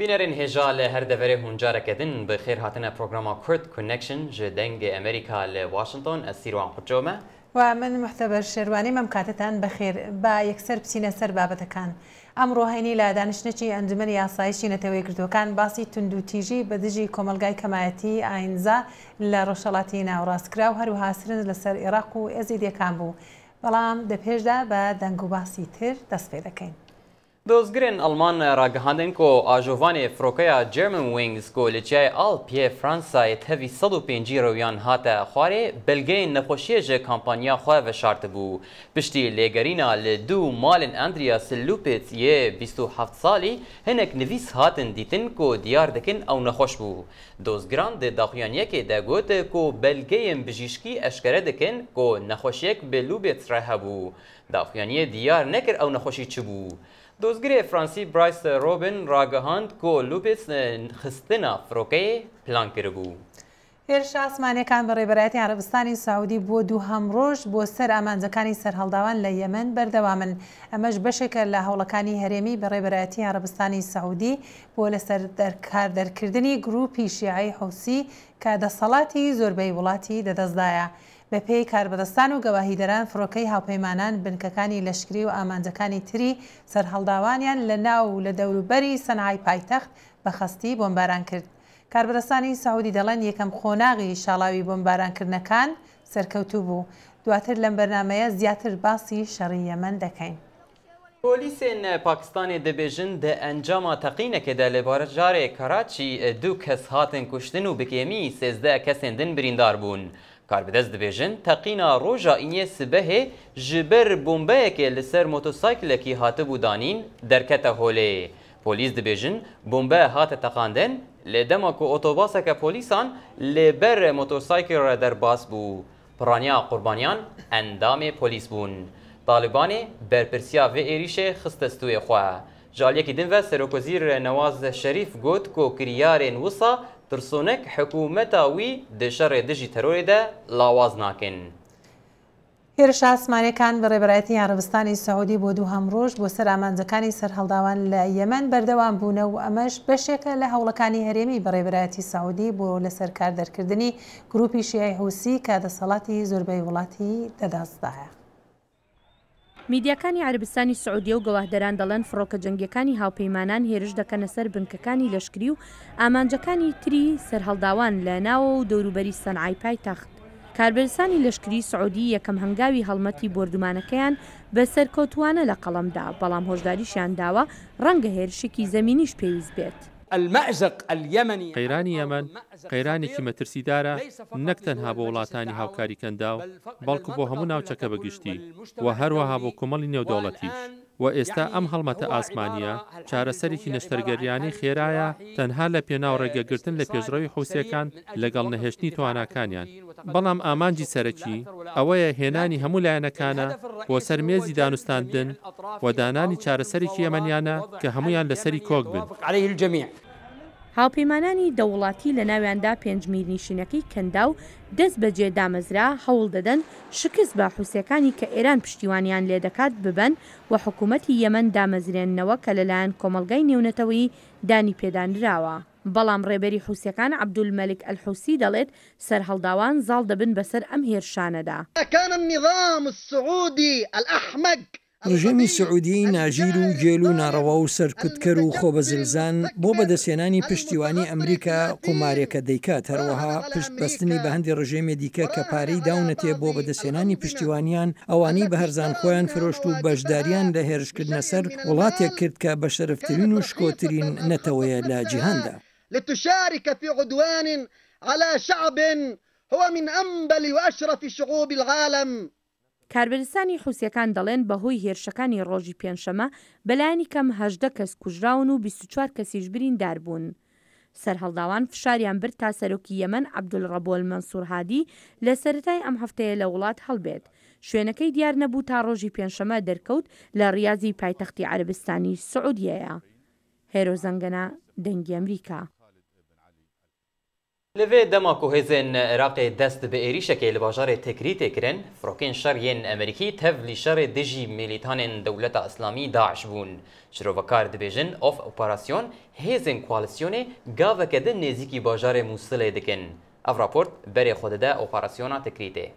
بینرین هجا ل هر دفعه هنجار کدن به خیر هاتنه پروگرام کرد کانکشن جدنگ امریکا ل واشنطن اسیروان خجومه و من محتبر شروانی ممکاتتان بخیر با یکسر بسینه سر بابتکان ئەمڕۆ هەینی لە دانیشتنێکی ئەنجومەنی یاسایشی نەتەوەی گردوەکان باسی توندوتیژی بەدژی کۆمەلگای کەمایەتی ئاینزا لە ڕۆژهەڵاتی ناوڕاستکرا و هەروەها سرنج لەسەر عێراق و ئێزیدیەکان بوو بەڵام دەپێشدا بە دەنگ و باسی تر دەست پێ دەکەین. دۆزگرن ئەڵمان ڕاگەهاندن کۆ ئاژۆڤانێ فرۆکەیە جێرمن وینگز کۆ لە چیای ئاڵپیە فرانسای تەوی 105 ڕەویان هاتە خوارێ بەلگەی نەخۆشیێژە کامپانیا خۆ بەشارت بوو پشتی لێگەرینە لە دوو مالن ئەندریا سلوپێت یە 27 ساڵی هەنێک نویس هاتن دیتن کۆ دیار دەکەن ئەو نەخۆش بوو دۆزگران دە داخوانیەکێ دەگوت کۆ بەلگەیەن بژیشکی ئەشکەرە دەکەن کۆ نەخۆشیەک بێلوبێت ڕەهەبوو داخوانیە دیار نەکرد ئەو نەخۆشی چ بوو دۆزگرێ فرانسی برایس ڕۆبن ڕاگەهاند کۆ لوپێت خستنە فرۆکەیە پلان کردبوو. هێرش ئاسمانیەکان بە ڕێبەرایەتی عەرەبستانی سعودی بۆ دووهەم ڕۆژ بۆ سەر ئامانجەکانی سەرهەڵداوان لە یەمەن بەردەوامن ئەمەش بەشێکە لە هەوڵەکانی هەرێمی بە ڕێبەرایەتی عەرەبستانی سعودی بۆ لەسەر کاردەرکردنی گروپی شیعەی حوسی کە دەسەڵاتی زۆربەی وڵاتی دەدەستدایە. بەپێی کاربەدەستان و گەواهیدەران فرۆکەی هاوپەیمانان بنکەکانی لەشکری و ئامانجەکانی تری سەرهەڵداوانیان لە ناو و لە دەوروبەری سەنعای پایتەخت بە خەستی بۆمباران کرد. کاربەدەستانی سعودی دەڵێن یەکەم خۆناغی شاڵاوی بۆمبارانکردنەکان سەرکەوتوو بوو. دواتر لەم بەرنامەیە زیاتر باسی شەڕی یەمەن دەکەین. پۆلیسên Pakistanê dibêjin di encama teqînekê de li barjarê Karaçî 2 kes hatin kuştin û bikêmî 13 kesên din birîndar bûn. Karbidest dibêjin teqîna roja îniyê sibehê ji ber bombeyekê li ser motosaykilekî hatibû danîn derkete holê. Polîs dibêjin bombe hate teqandin lê dema ku otobaseke polîsan lê ber motosaykil re derbas bû. Piraniya qurbaniyan endamê polîs bûn. Talibanê berpirsiya vê êrişê xiste stûyê xwe. Ji aliyekî din ve Serokvezîr Newaz Şerîf got ku kiryarên wisa tirsonek hikûmeta wî di şerê dijî terorê de lawaz nakin. هێرش ئاسمانیەکان بە ڕێبەرایەتی عەرەبستانی سعودی بۆ دووهەم ڕۆژ بۆ سەر ئامانجەکانی سەرهەڵداوان لە یەمەن بەردەوام بوونە و ئەمەش بەشێکە لە هەوڵەکانی هەرێمی بە ڕێبەرایەتی سعودی بۆ لەسەر کاردەرکردنی گروپی شیعەی حوسی کە دەسەڵاتی زۆربەی وڵاتی دەدەستدایە. میدیاکانی عەربستانی سعودیە و گەواهدەران دەڵێن فڕۆکە جەنگیەکانی هاوپەیمانان هێرش دەکەنە سەر بنکەکانی لەشکری و ئامانجەکانی تری سەرهەڵداوان لە ناوە و دەوروبەری سەنعای پایتەخت. کاربەرسانی لەشکری سعودی یەکەم هەنگاوی هەڵمەتی بۆردومانەکەیان بە سەرکەوتوانە لە قەڵەمدا بەڵام هۆشداریشیان داوە ڕەنگە هێرشێکی زەمینیش پێویست بێت. قەیرانی یەمەن قەیرانێکی مەترسیدارە نەک تەنها بۆ وڵاتانی هاوکاری کەندا و بەڵکو بۆ هەموو ناوچەکە بەگشتی و هەروەها بۆ کۆمەڵی نێودەوڵەتیش و ئێستا ئەم هەڵمەتە ئاسمانیە چارەسەرێکی نەشتەرگەریانی خێرایە تەنها لە پێناو ڕێگەگرتن لە پێشڕەوی حوسیەکان لەگەڵ نەهێشتنی تواناکانیان بەڵام ئامانجی سەرەکی ئەوەیە هێنانی هەموو لایەنەکانە بۆ سەرمێزی دانوستاندن و دانانی چارەسەرێکی ئەمەنیانە کە هەمویان لەسەری کۆک بن. هاوپەیمانانی دەوڵاتی لە ناویاندا پێنجمیرنشینەکەی کەندا و دەست بەجێ دامەزرا هەوڵ دەدەن شکست بە حوسیەکانی کە ئێران پشتیوانیان لێ دەکات ببەن و حکوومەتی یەمەن دامەزرێننەوە کە لەلایەن کۆمەلگای نێونەتەوەیی دانی پێدانراوە. بەڵام ڕێبەری حوسیەکان عەبدولمەلیک ئەلحوسی دەڵێت سەرهەڵداوان زاڵ دەبن بەسەر ئەم هێرشانەدا. ڕژێمی سعودی ناژیر و گێل و ناڕەوا و سەرکوتکەر و خۆبەزلزان بۆ بەدەستێنانی پشتیوانی ئەمریکا قومارێکە دەیکات هەروەها پشت بەستنی بە هەندی ڕژێمی دیکە کە پارەی داونەتێ بۆ بەدەستێنانی پشتیوانیان ئەوانەی بە هەرزان خۆیان فرۆشت و بەشداریان لە هێرشکردنە سەر وڵاتێک کرد کە بە شەرەفترین و شکۆترین نەتەوەیە لە جیهاندا. لتشارك في عدوان على شعب هو من أنبل وأشرف شعوب العالم. کاربەرستانی حوسیەکان دەڵێن بەهۆی هێرشەکانی ڕۆژی پێنجشەمە بەلایانی کەم 18 کەس کوژراون و 24 کەسیش بریندار بوون. سەرهەڵداوان فشاریان برد تا سەرۆکی یەمەن عەبدولڕەبۆ مەنسوور هادی لە سەرەتای ئەم هەفتەیە لە وڵات هەڵبێت. شوێنەکەی دیار نەبوو تا ڕۆژی پێنجشەمە دەرکەوت لە ڕیازی پایتەختی عەرەبستانی سعودیەیە. هێرۆ زەنگەنە دەنگی ئەمریکا. لەوێ دەما و هێزên Iraqê dest bi êrişekê li bajarê Tikrî tê kirin, firokên şeriyên Amerîkî tev lî şerê dijî milîtanên Dewleta Îslamî Daeş bûn. Şirovekar dibêjin of operasyon hêzên koalîsyonê gaveke din nêzîkî bajarê Musilê dikin. Ev raport berê xwe dide operasyona Tikrî tê.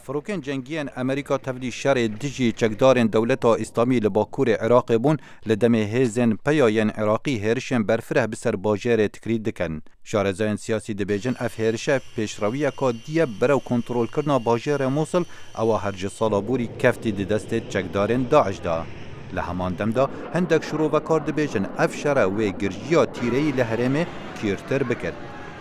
فروکن جنگیان امریکا تفلی شر دجی چکدارن دولت اسلامی لباکور عراق بون لدمه هزن پیاین عراقی هرشن برفره بسر باجر تکرید دکن. شارزاین سیاسی دبیجن اف هرشه پیشرویه که دیه برو کنترول کرنا باجر موصل او هرج سالابوری کفتی دست چکدارن داعش دا. لهمان دم دا هندک شروع و کار دبیجن اف شره و گرجیا تیرهی لحرمه کیرتر بکرد.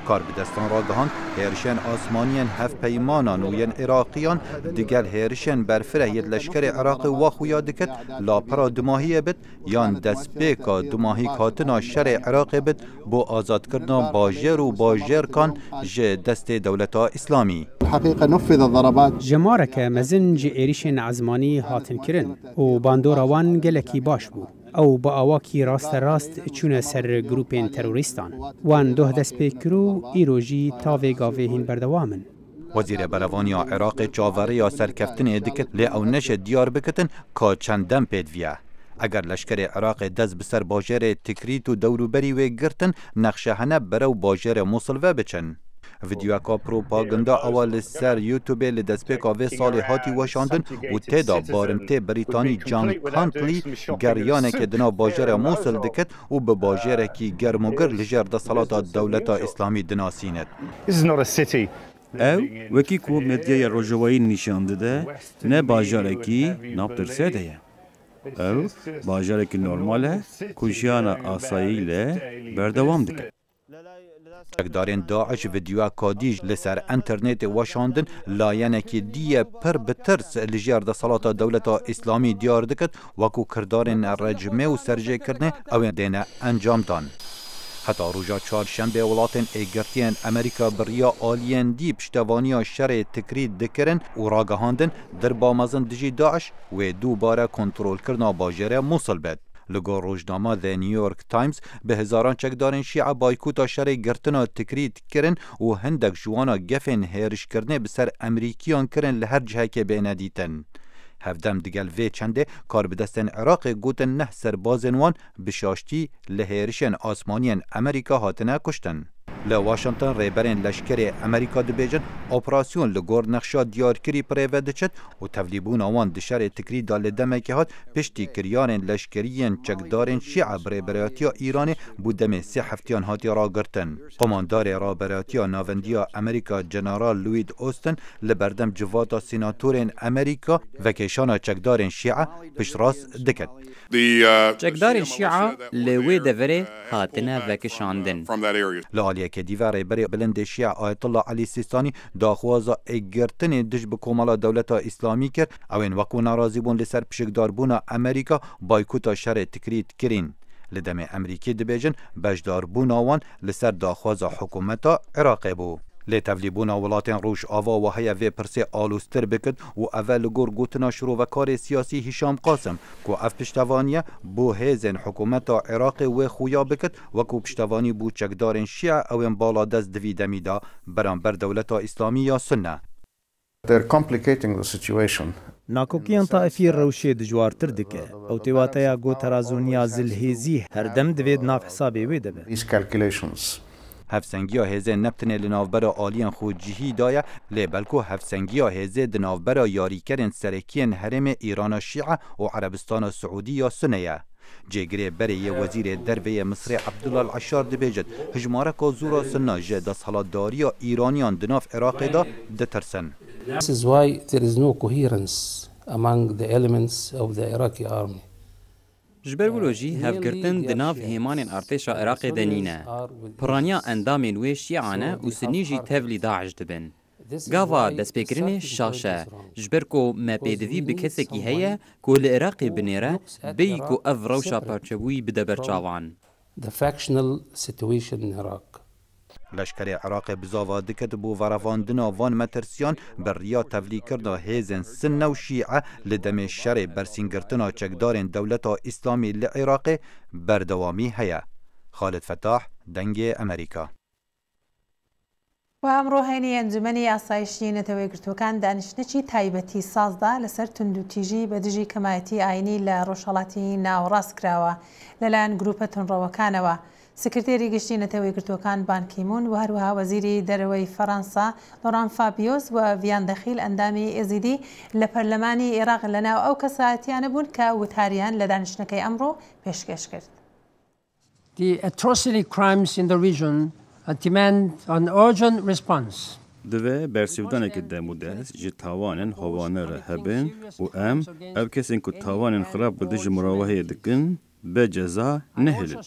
کار به دستان را گهان هرشن آسمانیان هف پیمانان و ین عراقیان دیگر هرشن برفره ید لشکر عراق و خویا دکت لاپرا دماهی بد یان دست بیکا دماهی کاتنا شر عراق بد بو آزاد کردن باجر و باجر کان جه دست دولت اسلامی. الحقيقة نفذ الضربات جمارك مزن جي إيريشن عزماني هاتن كرن و باندورا وان گلكي باش بو او با آواکی راست چونه سر گروپین تروریستان وان دوه دست پیکرو ایروژی تاوی گاوه هین بردوامن. وزیر بروانی عراق چاوره یا سرکفتن ادکت لی او نش دیار بکتن که چندم پیدویه. اگر لشکر عراق دست بسر باجر تکریت و دوروبری و گرتن نقشه هنه برو باجر موصل و بچن. ویدیو کا پروپاگاندا اول سر یوتیوب ل دسپیکا و سال هاتی وشاندن و تدا بارمته بریتانی جان کانتلی گریانه که دنا باجر موصل دکت و به باجر کی گرموگر لجر د صلات دولت اسلامی دناسیند. او وکی کو مدیا روجوایی نشان داده نه باجر کی نابترسه ده. او باجر کی نرماله کوشیان آسایی له بردوام دکت. چکدارین داعش ویدیو کادیج لسر انترنت وشاندن لاینه که دیه پر بترس لجیر ده صلات دولت اسلامی دیار دکت وکو کردارین رجمه و سرجه کرنه او دینه انجام دان. حتی روژا چهارشنبه ولاتن ایگرتین امریکا بریا آلین دی پشتوانی شر تکرید دکرن و راگهاندن در بامزن دجی داعش و دوباره کنترول کرنا باجر موصل بد. لگو روزنامه The New York Times به هزاران چکدارن شیعه بایکوتا شر گرتنا تکرید کرن و هندک جوانا گفن هرش کرنه بسر امریکیان کرن لهر جهه که بینه دیتن. هفدم دیگل وی چنده کار بدستن عراق گوتن نه سربازن وان بشاشتی لهرشن آسمانین امریکا هاتنه کشتن. لواشنطن ریبرین لشکر امریکا دبیجن اپراسیون لگور نقشا دیارکری پریوه چد و تولیبون آوان دشار تکری دال دمه هات پشتی کریان لشکریین چکدارین شیعه بریبریاتیا ایرانی بودم 3 هفتیان هاتی را گرتن. قماندار رابریاتیا ناوندیا امریکا جنرال لوید اوستن لبردم جواتا سیناتورین امریکا و کشان چکدارین شیعه پشت راست دکت. چکدارین شیعه لوی دوره هاتنه و کشاندن. لعالیه که دیواره بری بلند شیعه آیت الله علی سیستانی داخوازا اگرتن دش بکومالا دولت اسلامی کرد او این وقو نارازی بون لسر پشکدار بونا امریکا بایکوتا شر تکرید کرین. لدم امریکی دبیجن بجدار بوناوان لسر داخوازا حکومتا عراق بو. لتولیبونا ولاتین روش آوا و هیا وی پرسه آلوستر بکد و اول گور گوتنا شروع و کار سیاسی هشام قاسم که اف پشتوانیه بو هیزن حکومت عراق و خویا بکد و که پشتوانی بو چکدارن شیعه او بالا دست دویدمی دا برانبر دولت اسلامی یا سنه. ناکوکیان طائفی روشی دجوارتر دکه او تیواتیا گو ترازونیا زلهیزی هر دم دوید ناف حسابی وی دبه. هفسنگیا هزه نبتنه لناوبر آلیان خود جهی دایه لیبلکو هفسنگیا هزه دناوبر یاریکرین سرکین حرم ایران شیعه و عربستان سعودی یا سنیه. جگره بری وزیر دروی مصر عبدالله العشار دبیجد هجماره که زورا سنه جه دست حالداری ایرانیان دناف عراق دا دترسن. This is why there is no coherence among the elements of the Iraqi army. جبرولوژی هفگرتن دناف هیمان ارتش عراق دنینه. پرانیا اندامین وی شیعانه و سنیجی تفلی داعش دبن. گاوا دست بکرین شاشه جبرکو ما پیدوی بکسی که هیه که لعراقی بنیره بی که اف روشا پرچوی بده برچاوان. The factional situation in Iraq. لشکر عراق بزاوا دکت بو ورواندنا وان مترسیان بر ریا تفلی کرنا هیزن سنه و شیعه لدم شر برسینگرتنا چکدارن دولت اسلامی لعراق بردوامی هیا. خالد فتاح، دنگ امریکا. و ئەمڕۆ هێنی ئەنجومەنی ئاسایشتی نەتەوەی گرتوەکان دانیشتنێکی تایبەتی سازدا لەسەر توندوتیژی بە دژی کەمایەتی ئاینی لە ڕۆژهەڵاتی ناوەڕاست کراوە لەلایەن گروپە تونڕەوەکانەوە. سکرتێری گشتی نەتەوەی گرتوەکان بان کیمون و هەروەها وەزیری دەرەوەی فەڕەنسا لۆران فابیۆس و ڤیان دەخیل ئەندامی ئێزیدی لە پەرلەمانی عێراق لەناو ئەو کەسایەتیانە بوون کە وتاریان لە دانیشتنەکەی ئەمڕۆ پێشکەش کرد. The atrocity crimes in the region demand an urgent response. Divê bersivdanekî demûdest ji tawanên hovaner re hebin û em ev kesên ku tawanên xirab bi dijî mirovahiyê dikin bê ceza nehêlin.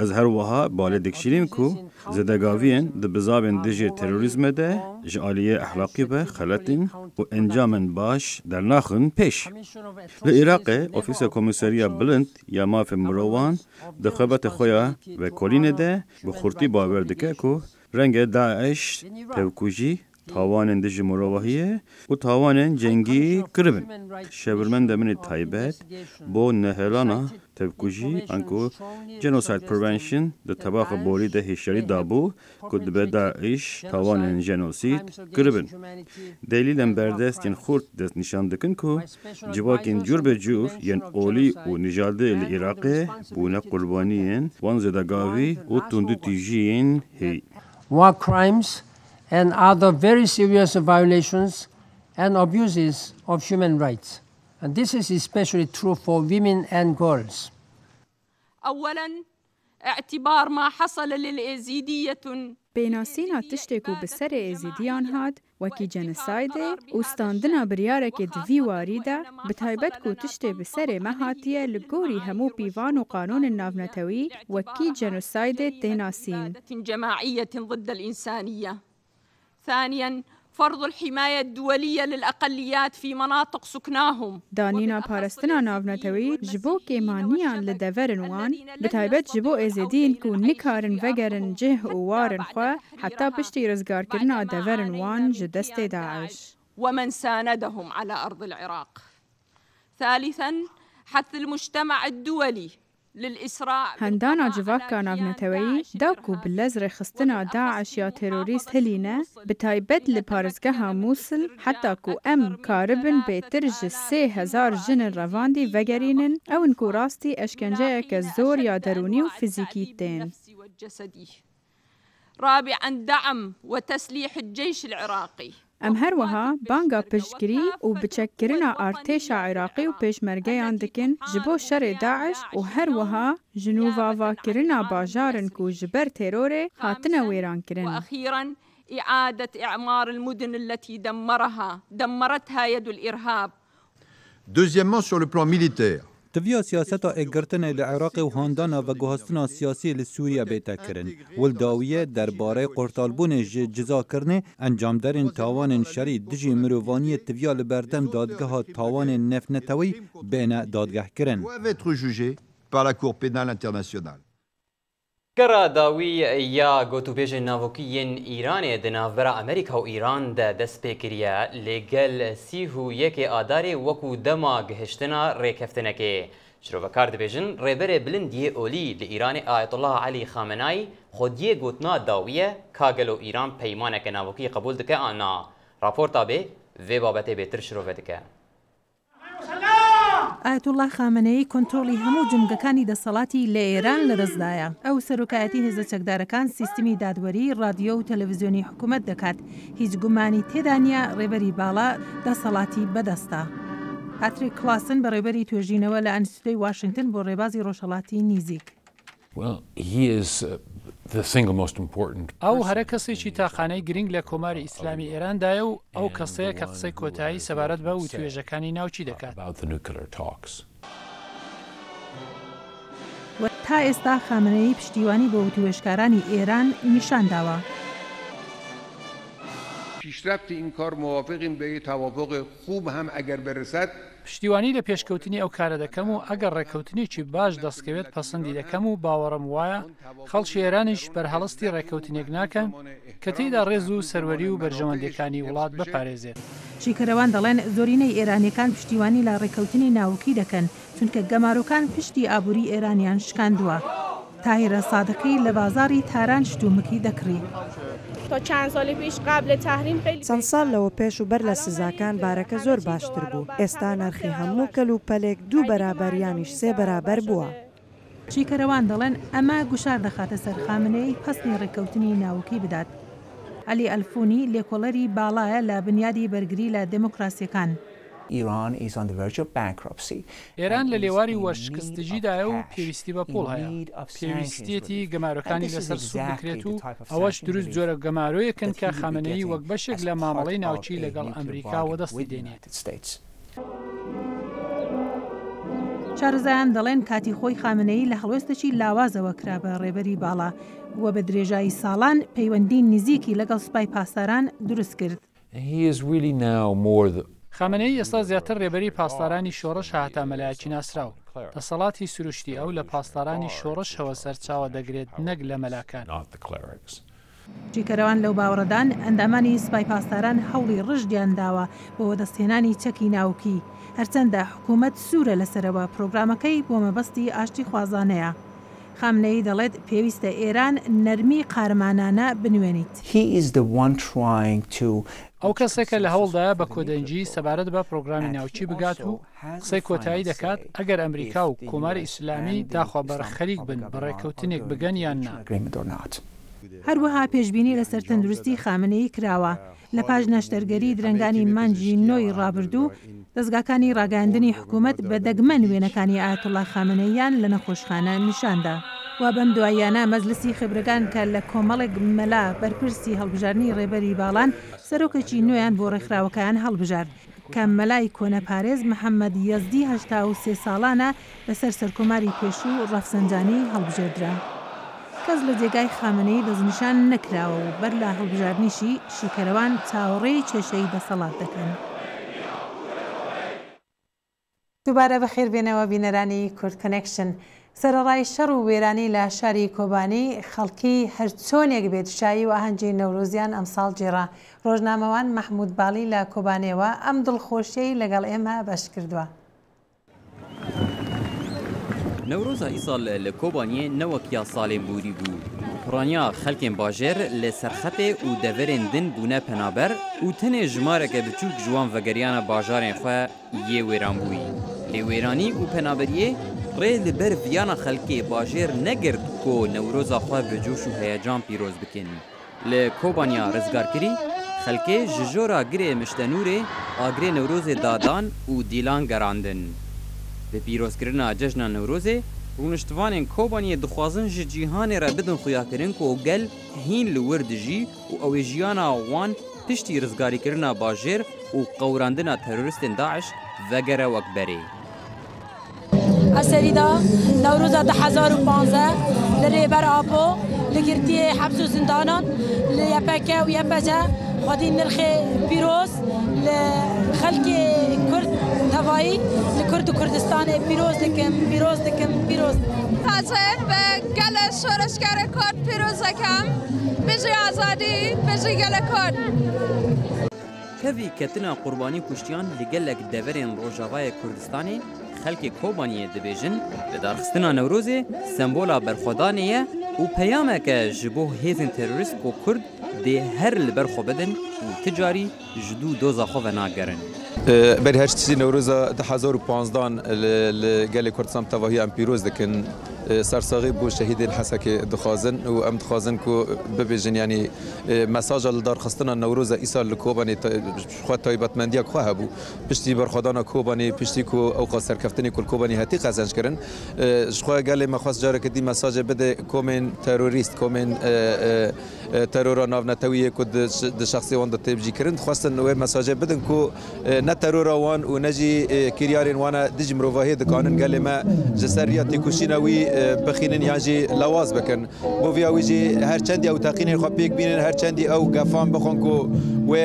Ez her wiha balê dikşînim ku zêdegaviyên di bizavên dijî terorîzmê de ji aliyê ehlaqî ve xeletên û encamên baş dernaxin pêş. Li Iraqê Ofîsa Komîsariya Bilind ya Mafê Mirovan di xebetê xwe ya vekolînê de bi xurtî bawer dike ku rengê Daeş tevkujî tawanên dijî mirovahiyê û tawanên cengî kiribin. Şevirmenda min taybet bo nehêlana tevkujî an ku Genocide Prevention di tebaxa bolî de hêşyarî dabû ku dibe Daeş tawanên jenosîd kiribin. Delîlên berdestên xurt destnîşan dikin ku civakên cûr be cûr yên olî û nijadê li Iraqê bûne qurbaniyên wan zêdegavî û tundutîjiyên hêy. War crimes and other very serious violations and abuses of human rights. And this is especially true for women and girls. أولاً اعتبار ما حصل للإيزيدية بێناسینا تشتێک و بەسەر ئێزیدیان هات وەکی جەنەسایدێ و ستاندنا بریارێکی دوی واریدا بەتایبەت و تشتێ بەسەرێ مەهاتیە لە گۆری هەموو پیڤان و قانون ناونەتەوی وەکی جەنۆسایدێ تێناسین. جماعية ضد الإنسانية. ثانياً فرض الحماية الدولية للأقليات في مناطق سكناهم. دانینا پارستنا ناونەتەوی ji bo kêmaniyan li deverên wan bi taybet ji bo êzîdiyên ku nikarin vegerin cih û warên xwe heta piştî rizgarkirina deverên wan ji destê Daeş. ومن ساندهم على أرض العراق. ثالثاً حث المجتمع الدولي هەندانا civaka navneteweyî da ku bi lez rêxistina Daeş ya terorîst hilîne bi taybet li parêzgeha Mûsil heta ku em karibin bêtir ji 3000 jinên revandî vegerînin ewin ku rastî eşkenceyeke zor ya derûnî û fîzîkî tên. رابعاً دعم وتسليح الجيش العراقي. ئەم هەروەها بانگا پشتگیری و بچەککردنا ئارتێشا عێراقی و پێشمەرگەیان dikin ji bo şerê Daeş û herwiha jinûvavakirina bajarin ku ji ber terorê hatine wêrankirin. وأخيراً إعادة إعمار المدن التي دمرتها يد الإرهاب. Deuxièmement, sur le plan militaire. Tivya siyaseta êgirtinê li Iraqê û handana veguhastina siyasî li Sûriya bête kirin. Wil dawiye derbarê qortalbûnê ji cizakirinê encamderên tawanên şerî dijî mirovaniyê tivya li berdem dadgeha tawanên nefnetewî bêne dadgehkirin. Doivent être jugés par la Cour pénale internationale. گەڕا داوی یا گۆتوبێژên navokiyên Îranê di navbera Amerîka û Îran de dest pê kiriye lêgel 31 Adarê wekû dema gihiştina rêkeftinekê. Şirovekar dibêjin rêberê bilindiyê olî li Îranê Ayetullah Alî Xameneyî xwediyê gotina dawiye ka gelo Îran peymaneke navokî qebûl dike an na. Raporta bê vê babetê bêtir şirove dike. ئاەتوڵڵا خامنەیی کۆنتترۆلی هەموو جمگەکانی دەسەڵاتی لە ئێران لەدەستدایە. ئەو سەرۆکایەتی هێزە چەکدارەکان سیستمی دادوەری رادیۆ و تەلەڤیزیۆنی حکوومەت دەکات. هیچ گومانی تێدانە ڕێبەری باڵا دەسەڵاتی بەدەستە. پاتریک کلاسن بە ڕێبەری توێژینەوە لە ئەنستیتۆی واشنگتن بۆ ڕێبازی ڕۆژهەڵاتی نزیک. ئەو هەرە کەسێکی تاقانەی گرنگ لە کۆماری ئیسلامی ئێراندایە و ئەو کەسەیە کە قسەی کۆتایی سەبارەت بە و توێژەکانی ناوچی دەکات. تا ئێستا خامنەیی پشتیوانی بۆ وتوێژکارانی ئێران نیشان داوە. پیشرفت این کار موافقیم به توافق خوب هم اگر برسد. پشتیوانی لە پێشکەوتنی ئەو کارە دەکەم و ئەگەر ڕێکەوتنیی باش دەستکەوێت پەسەندی دەکەم و باوەڕم وایە خەڵکی ئێرانیش بەرهەڵستی ڕێکەوتنێک ناکەن کە تێیدا ڕێز و سەروەری و بەرژەوەندەکانی وڵات بپارێزێت. شیکەرەوان دەڵێن زۆرینەی ئێرانیەکان پشتیوانی لە ڕێکەوتنی ناوکی دەکەن چونکە گەمارۆکان پشتی ئابووری ئێرانیان شکاندووە. تاهیرە سادقی لە بازاری تاران شتومکی دەکڕی. تا چند سال پیش قبل تحریم خیلی چەند ساڵ لەوە پێش و بەر لە سزاکان بارەکە زۆر باشتر بوو. ئێستا نرخی هەموو کەلوپەلێک 2 بەرابەریانیش 3 بەرابەر بووە. چیکەرەوان دەڵێن ئەمە گوشار دەخاتە سەر خامنەی پەسنی ڕێککەوتنی ناوکی بدات. علی ئەلفونی لێکۆڵەری باڵایە لە بنیادی بەرگری لە دموکراسیەکان. ئێران لە لێواری وەرشکستجیدایە و پێویستی بە پۆڵ هەیە. پێویستیەتی گەمارەکانی لەسەر سوود بکرێت و ئەوەش دروست جۆرە گەمارۆیەکن کە خامنەیی وەک بەشێک لە مامەڵەی ناوچی لەگەڵ ئەمریکا وەدەستی دێنێت. شارەزایان دەڵێن کاتی خۆی خامنەیی لە هەڵوێستێکی لاوازەوە کرا بە ڕێبەری باڵا وە بە درێژایی ساڵان پەیوەندی نزیکی لەگەڵ سوپای پاسداران دروست کرد. خامنەی ئێستا زیاتر ڕێبەری پاسدارانی شۆڕش هاتە مەلایەکی ناسراو. دەسەڵاتی سروشتی ئەو لە پاسدارانی شۆڕشەوە سەرچاوە دەگرێت نەک لە مەلاکان. جیکەرەوان لەو باوەڕدان ئەندامانی سوپای پاسداران هەوڵی ڕژدیان داوە بۆ وەدەستێنانی چەکی ناوکی. هەرچەندە حکوومەت سوورە لەسەرەوە پرۆگرامەکەی بۆ مەبەستی ئاشتی خوازانەیە. خامنەیی دەڵێت پێویستە ئێران نەرمی قارمانانە بنوێنیت. ئەو کەسێکە لە هەوڵدایە بە کۆدەنجی سەبارەت بە پرۆگرامی ناوچی بگات و قسەی کۆتایی دەکات ئەگەر ئەمریکا و کۆماری ئیسلامی داخوا بەرخەریک بن بە ڕێککەوتنێک بگەن یان نا. هەروەها پێشبینی لەسەر تەندروستی خامنەیی کراوە. لە پاش نەشتەرگەری درەنگانی مانجی نۆی ڕابردوو دەستگاکانی ڕاگەاندنی حکوومەت بە دەگمە نوێنەکانی ئایەتوڵا خامنەییان لە نەخۆشخانە نیشاندا. و بەم دوایانە مەجلسی خبرگان کە لە کۆمەڵێک مەلا بەرپرسی هەڵبژارنی ڕێبەری باڵان سەرۆکێکی نوێیان بۆ ڕێکخراوەکەیان هەڵبژار کە مەلای کۆنەپارێز محەممەد یەزدی 83 ساڵانە لەسەر سەرکۆماری پێشوو ڕەفسەنجانی هەڵبژێردرا. کەس لە جێگای خامنەیی دەستنیشان نەکراوە و بەر لە هەڵبژاردنیشی شیکەرەوان چاوەڕێی کێشەی دەسەڵات دەکەن. دووبارە بەخێر بێنەوە بینەرانی کورد کۆنێکشن. سەرەڕای شەڕ و وێرانی لە شاری کۆبانی خەڵکی هەرچۆنێک بێت شایی و ئاهەنگی نەورۆزیان ئەمساڵ جێڕا. ڕۆژنامەوان مەحموود باڵی لە کۆبانێەوە ئەم دڵخۆشیەی لەگەڵ ئێمە بەش کردووە. نەورۆزە ئیساڵ لە کۆبانیە نەوەکیا ساڵێن بوری بوو. پڕانیا خەلکێن باژێر لە سەرخەتێ و دەڤەرێن دن بوونە پەنابەر و تەنێ ژمارەکە بچووک جوان ڤەگەریانە باژارێن خۆ یێ وێران بووی. لێوێرانی و پەنابەریە ڕێ لەبەر ڤیانە خەلکێ باژێر نەگرت کۆ نەورۆزە خۆ بەجۆش و هەیەجان پیرۆز بکەن. لە کۆبانیا ڕزگارکردی خەلکێ ji jora girê miştenûrê agrê Newrozê dadan û dîlan gerandin. Bi pîrozkirina cejna Newrozê rûniştivanên Kobaniyê dixwazin ji cîhanê re bidin xuyakirin ku gel hîn li wir dijî û ew ê jiyana wan piştî rizgarîkirina bajêr û qewrandina teroristên Daeş vegere wek berê. Eserî da Newroza 2015 li rêber Apo li girtiyê hebs û zindanan li YPK û YPJ xwedî nirxê pîroz li xelkê Kurd tevayî li Kurd û Kurdistanê pîroz dikin pîroz dikin pîroz. Hezir bi gelê şoreşgerê Kurd pîroz dikim bijî azadî bijî gelê Kurd. Kevî ketina qurbanî kuştiyan li gelek deverên Rojavayê Kurdistanê xelkê Kobaniyê dibêjin li darxistina Newrozê sembola berxwedanê ye û peyameke ji bo hêzên terorîst û Kurd dê her li ber xwe bidin û ticarî ji dû doza xwe ve nagerin. Berî her tiştî Newroza 2015 li gelê Kurdistan tevahî em pîroz dikin. Sersaxî bû şehîdên Hesekê dixwazin û em dixwazin ku bibêjin yanî mesaja li darxistina Newroza îsal li Kobanê xwe taybetmendiyek xwe hebû. Piştî berxwedana Kobanê piştî ku ew qa serkeftinê ku Kobanê hetî qezenc kirin. Ji xwe gelê me xwest carekê dî mesajê bide komên terorîst, komên terora navnetewiyê ku di şexsê wan de têbicî kirin dixwestin wê mesajê bidin ku ne terora wan û ne jî kiryarên wan e dijî mirovahiyê dikanin gelê me ji ser riya têkoşîna wî bixînin yan jî lawaz bikin. Bo vêya wî jî her çendî ew teqînên xwe pêk bînin her çendî ew gefan bixon ku wê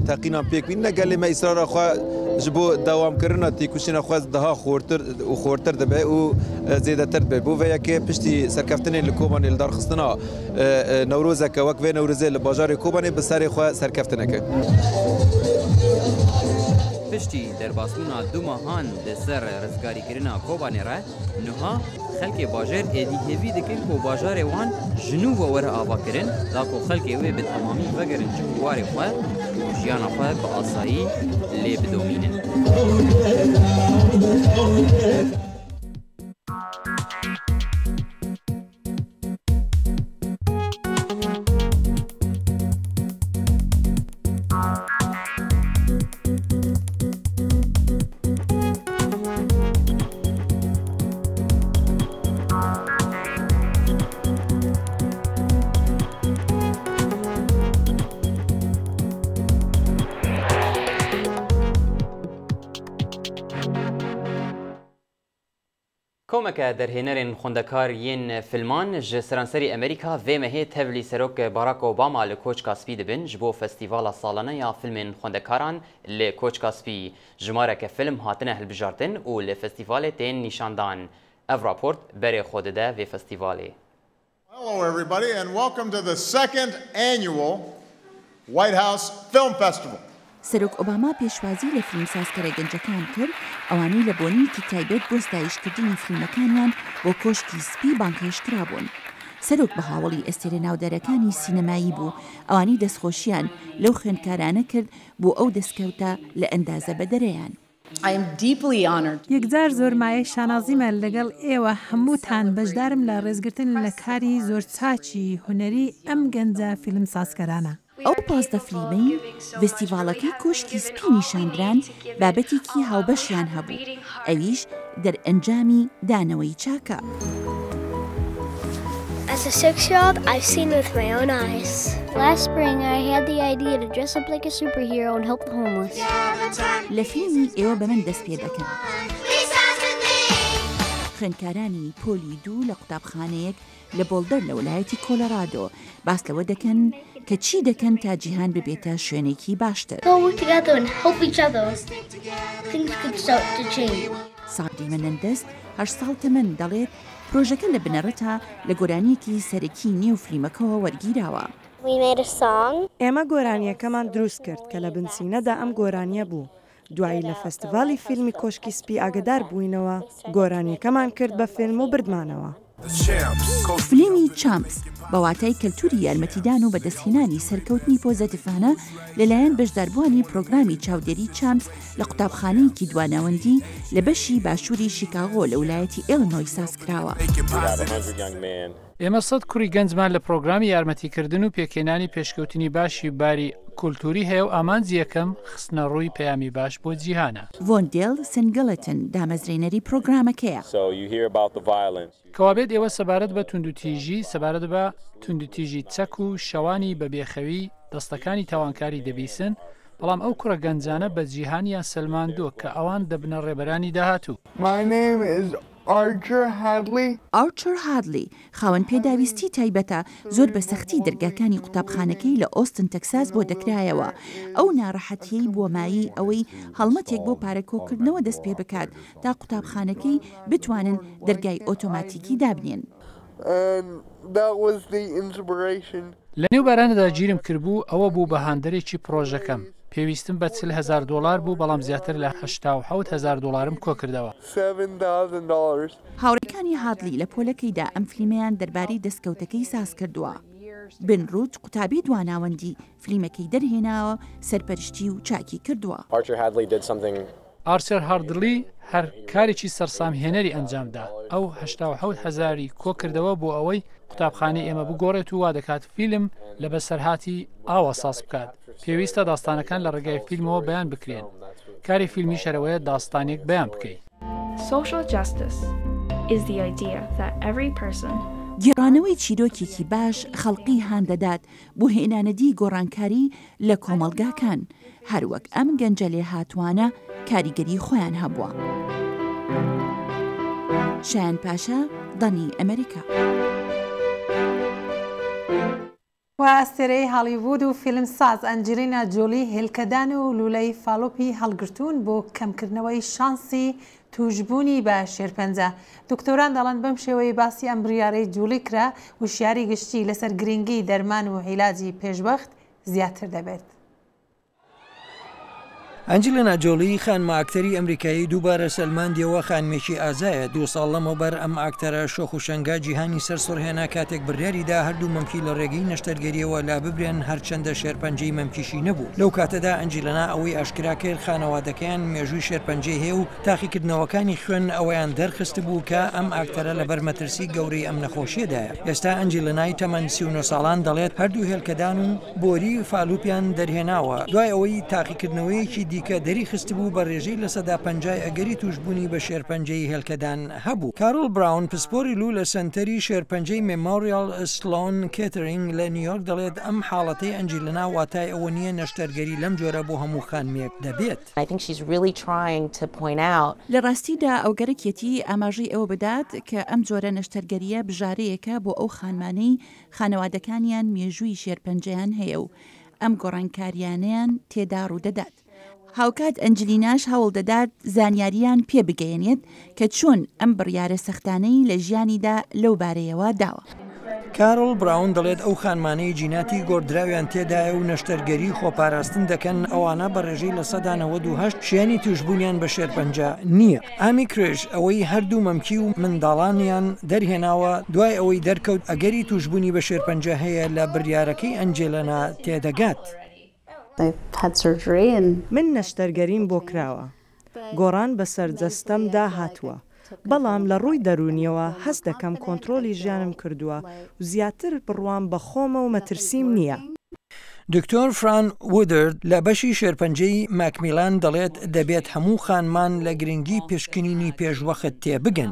teqînan pêk bînin ne gelê me îsrara xwe ji bo dewamkirina têkoşîna xwe daha xortir û xortir dibe û zêdetir dibe. Bo vê yekê piştî serkeftinê li Kobanê li darxistina Newrozeke wek vê Newrozê li bajarê Kobanê bi serê xwe serkeftineke. پشتی دەرباسبوونا دوو ماهان لەسەر ڕزگاریکردنا کۆبانێ ڕە نوها خەڵکێ باژێر ئێدی هێوی دەکەن کۆ باژارێ وان ژنووە وەرە ئاواکردن داکۆ خەڵکێ وێ بە تەمامی بەگەرن جوارێ خۆ و ژیانە خۆ بە ئاسایی لێ بدۆمینن. کۆمەکە دەرهێنەرên خوندەکارiyên فیلمان ji سەرانسەری ئەمریکا vê mehê tevlî serok Barack Obama li Koçka Spî dibin ji bo festîvala salane ya filmên xwendekaran li Koçka Spî. Jimareke film hatine hilbijartin û li festîvalê tên nîşandan. Ev raport berê xwe dide vê festîvalê. Hello everybody and welcome to the second annual White House Film Festival. سەرۆک ئۆباما پێشوازی لە فیلمسازکەرە گەنجەکان کرد ئەوانەی لە بۆنیکی تایبەت بۆ ستایشکردنی فیلمەکانیان بۆ کۆشکی سپی بانکێشکرا بوون. سەرۆک بە هاوڵی ئەستێرە ناودارەکانی سینەمایی بوو ئەوانی دەستخۆشیان لەو خوێندکارانە کرد بۆ ئەو دەستکەوتە لە ئەندازە بەدەرەیان. یەکجار زۆر مایە شانازیمە لەگەڵ ئێوە هەمووتان بەشدارم لە ڕێزگرتن لە کاری زۆر چاچی هوەری ئەم گەنجە فیلمسازکەرانە. ئەو پازدە فلیمەی فستیڤالەکەی کۆشکی سپی نیشاندران بابەتێکی هاوبەشیان هەبوو ئەویش دەرئەنجامی دانەوەی چاکە. As a 6-year-old, I've seen with my own eyes. Last spring, I had the idea to dress up like a superhero and help the homeless. لە فیلمی ئێوە بە من دەست پێ دەکەن. خوێندکارانی پۆلی دوو لە قوتابخانەیەک لە بۆڵدەر لە وەلایەتی کۆلۆرادۆ باس لەوە دەکەن کە چی دەکەن تا جیهان ببێتە شوێنێکی باشتر. سادی منەندەست 8 ساڵ تەمەن دەڵێت پرۆژەکە لە بنەڕەتە لە گۆرانیەکی سەرەکی نێو فلیمەکەەوە وەرگیراوە. ئێمە گۆرانیەکەمان دروست کرد کە لە بنسینەدا ئەم گۆرانیە بوو. دوایی لە فستیڤالی فیلمی کۆشکی سپی ئاگدار بووینەوە گۆرانیەکەمان کرد بە فیلم و بردمانەوە. فلیمی چامس بەواتای کەلتوری یارمەتیدان و بەدەستهێنانی سەرکەوتنی پۆزەتیفانە لەلایەن بەشداربووانی پرۆگرامی چاودێری چامس لە قوتابخانەیەکی دوانەوەندی لە بەشی باشووری شیکاغۆ لە ویلایەتی ئیلینۆی سازکراوە. ئێمە 100 کوڕی گەنجمان لە پرۆگرامی یارمەتیکردن و پێکێنانی پێشکەوتنی باشی باری کولتوری هەیە و ئامانجی یەکەم خستنە ڕووی پەیامی باش بۆ جیهانە. ڤۆندێل سنگلتن دامەزرێنەری پرۆگرامەکەیە. کەوابێت ئێوە سەبارەت بە توندوتیژی سەبارەت بە توندوتیژی چەک و شەوانی بەبێخەوی دەستەکانی تاوانکاری دەبیسن بەڵام ئەو کوڕە گەنجانە بە جیهانیان سەلماندووە کە ئەوان دەبنە ڕێبەرانی داهاتوو. ئارچر هادلی خاوەن پێداویستی تایبەتە زۆر بە سەختی دەرگاکانی قوتابخانەکەی لە ئۆستن تەکساس بۆ دەکرایەوە ئەو ناڕەحەتیەی بۆ مایی ئەوەی هەڵمەتێک بۆ پارەکۆکردنەوە دەست پێ بکات تا قوتابخانەکەی بتوانن دەرگای ئۆتۆماتیکی دابنێن. لە نێو بارانەدا گیرم کردبوو ئەوە بوو بە هاندەرێکی پرۆژەکەم. پێویستم بە $40,000 بوو بەڵام زیاتر لە $87,000 کۆ کردەوە. هاوڕێکانی هادلی لە پۆلەکەیدا ئەم فلیمەیان دەربارەی دەستکەوتەکەی ساز کردووە. بن ڕوت قوتابی دواناوەندی فلیمەکەی دەرهێناوە سەرپەرشتی و چاکی کردووە. ئارچر هاردلی هەر کارێکی سەرسامهێنەری ئەنجامدا ئەو $87,000 کۆ کردەوە بۆ ئەوەی قوتابخانەی ئێمە بگۆڕێت و وا دەکات فیلم لە بەسەرهاتی ئاوە ساز بکات. پێویستە داستانەکان لە ڕێگای فیلمەوە بەیان بکرێن. کاری فیلمی شەرەوەیە داستانێک بەیان بکەیت. Social justice is the idea that every person گێڕانەوەی چیرۆکێکی باش خەڵقی هاندەدات بۆ هێنانەدی گۆڕانکاری لە کۆمەڵگاکان هەروەک ئەم گەنجە لێ هاتوانە کاریگەری خۆیان هەبووە. شایان پاشا دەنی ئەمریکا. و ئەستێرەی هالیوود و فیلمساز ئەنجلینا جۆلی هێلکەدان و لولەی فاڵۆپی هەڵگرتوون بۆ کەمکردنەوەی شانسی توشبوونی بە شێرپەنجە. دکتۆران دەڵێن بەم شێوەی باسی ئەم بڕیارەی جوڵی کرا وشیاری گشتی لەسەر گرنگی دەرمان و عیلاجی پێشبەخت زیاتر دەبێت. ئەنجلینا جۆلی خانمە ئاکتەری ئەمریکایی دووبارە سەلماندیەوە خانمێکی ئازایە 2 ساڵ لەمەوبەر ئەم ئاکتەرە شۆخ و شەنگا جیهانی سەرسڕهێنا کاتێک بڕیاریدا هەردوو مەمکی لە ڕێگەی نەشتەرگەریەوە لا ببرێن هەرچەندە شێرپەنجەی مەمکیشی نەبوو. لەو کاتەدا ئەنجلینا ئەوەی ئاشکرا کرد خانەوادەکەیان مێژووی شێرپەنجەی هەیە و تاقیکردنەوەکانی خوێن ئەوەیان دەرخست بوو کە ئەم ئاکتەرە لەبەر مەترسی گەورەی ئەم نەخۆشیەدایە. ئێستا ئەنجلینای تەمەن 39 ساڵان دەڵێت هەردوو هێلکەدان و بۆری فالوپیان دەرهێناوە دوای ئەوەی تاقیکردنەوەیەکی دیکە دەری خست بوو بە ڕێژەی لە سەدا 50 ئەگەری توشببوونی بە شێرپەنجەی هێلکەدان هەبوو. کارۆل براون پسپۆری لوو لە سنتەری شێرپەنجەی مێمۆریال سلۆن کێترینگ لە نیویۆرک دەڵێت ئەم حاڵەتەی ئەنجلینا واتای ئەوە نییە نەشتەرگەری لەم جۆرە بۆ هەموو خانمێک دەبێت. لە ڕاستیدا ئەو گەرەکێتی ئاماژەی ئەوە بدات کە ئەم جۆرە نەشتەرگەریە بژارەیەکە بۆ ئەو خانمانەی خانەوادەکانیان مێژووی شێرپەنجەیان هەیە و ئەم گۆڕانکاریانیان تێدا ڕوودەدات. هاوکات ئەنجلیناش هەوڵ دەدات زانیاریان پێ بگەێنێت کە چۆن ئەم بڕیارە سەختانەی لە ژیانیدا لەو بارەیەوە داوە. کارۆل براون دەڵێت ئەو خانمانەی جیناتی گۆڕدراویان تێدایە و نەشتەرگەری خۆپاراستن دەکەن ئەوانە بە ڕێژەی لە سەدا 98 شیانی توشببوونیان بە شێرپەنجە نییە. ئامی کرێژ ئەوەی هەردوو مەمکی و منداڵانیان دەرهێناوە دوای ئەوەی دەرکەوت ئەگەری توشببوونی بە شێرپەنجە هەیە لە بڕیارەکەی ئەنجێلەنا تێدەگات. من نەشتەرگەریم بۆ کراوە. گۆڕان بە سەرجەستەمدا هاتووە. بەڵام لە ڕووی دەرونیەوە هەست دەکەم کۆنتترۆلی ژیانم کردووە و زیاتر بڕوان بە خۆمە و مەترسیم نییە. دکتۆر فران وودرد لە بەشی شێرپەنجەی ماکمیلان دەڵێت دەبێت هەموو خانمان لە گرنگی پێشکەنینی پێشوەخت تێبگەن.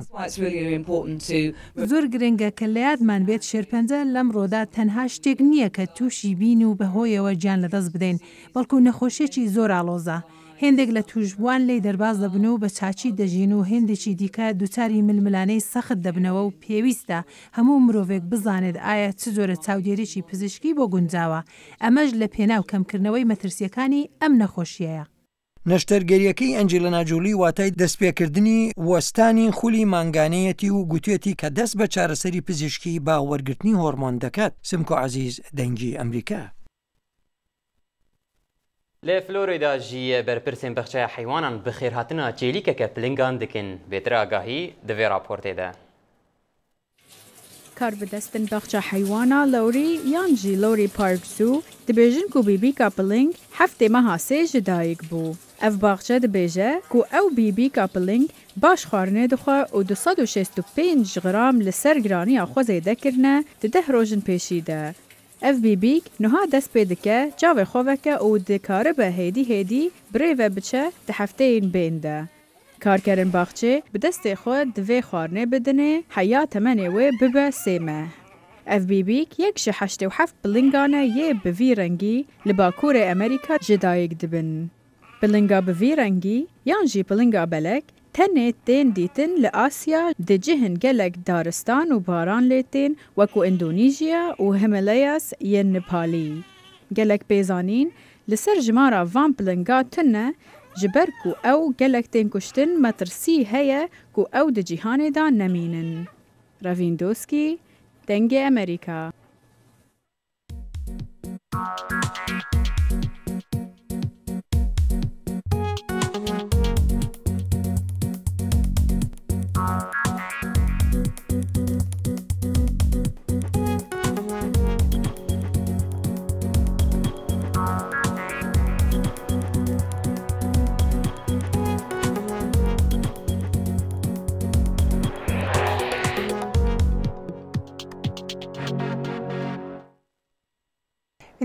زۆر گرنگە کە لە یادمان بێت شێرپەنجە لەم ڕۆدا تەنها شتێک نییە کە تووشی بین و بەهۆیەوە گیان لەدەست بدەین بەڵکو نەخۆشیێکی زۆر ئاڵۆزە. هێندێک لە توشبووان لی دەرباز دەبن و بە چاچی دەژین و هێندێکی دیکە دووچاری ململانەی سەخت دەبنەوە و پێویستە هەموو مرۆڤێک بزانێت ئایا چ جۆرە چاودێریی پزیشکی بۆ گونجاوە. ئەمەش لە پێناو کەمکردنەوەی مەترسیەکانی ئەم نەخۆشیەیە. نەشتەرگەریەکەی ئەنجلینا جۆلی واتای دەستپێکردنی وەستانی خولی مانگانەیەتی و گوتێتی کە دەست بە چارەسەری پزیشکی باوەرگرتنی هۆرمۆن دەکات. سمکۆ عەزیز دەنگی ئەمریکا. لە فلۆریدا ژی بەرپرسێن بەخشای حیوانان بەخێرهاتنە چێلیکەکە پلنگان دکن بێتر ئاگاهی دەوێ راپۆرتێدا. کاربدەستن بەخشە حیوانە لەوری یانجی لۆری پارک زوو دەبێژن کو بیبیکا پلنگ هەفتێ مەها سێ ji dayîk bû. Ev baxçe dibêje ku ew bîbîka piling baş xwarinê dixwe û 265 gram li ser giraniya xwe zêde kirine di 10 rojin pêşî de. Ev bîbîk niha dest pê dike cavê xwe veke û dikaribe hêdî birê ve biçe di hefteyên bên de. Karkerên baxçê bi destê xwe di vê xwarinê bidine heya temenê wê bibe 3 meh. Ev bîbîk yek ji 87 pilingan e yê bi vî rengî li Bakurê Amerîka ji dayîk dibin. Pilinga bi vî rengî yan jî pilinga belek tenê tên dîtin li Asya di cihên gelek daristan û baran lê tên wekû Endonîsya û Himalayas yên Nepalî. Gelek pêzanîn li ser jimara van pilinga tune ji ber ku ew gelek tên kuştin metirsî heye ku ew di cîhanê da nemînin. Ravindowski, Dengê Amerîka.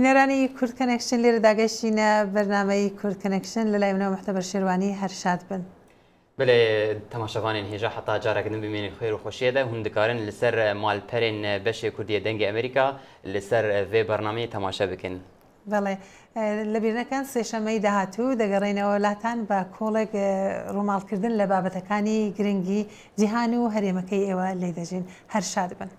بینەرانی کورد کەنێکشن لێرە داگەشتینە بەرنامەی کورد کەنێکشن لە لای منەوە محتەبەر شێروانی هەرشاد بن. بلێ تەماشەوانین هێژە حتا جارێکدن ببینین خێر و خۆشیەدا هون دکارن لەسەر مالپەرێن بەشێ کوردیە دەنگی ئەمریکا لەسەر vê بەرنامەی تەماشا بکەن. بەڵێ لە بیرنەکان سێشەمەی داهاتوو دەگەڕێنەوە وڵاتان بە کۆڵێک ڕووماڵکردن لە بابەتەکانی گرنگی جیهان و هەرێمەکەی ئێوە لێ دەژین هەرشاد بن.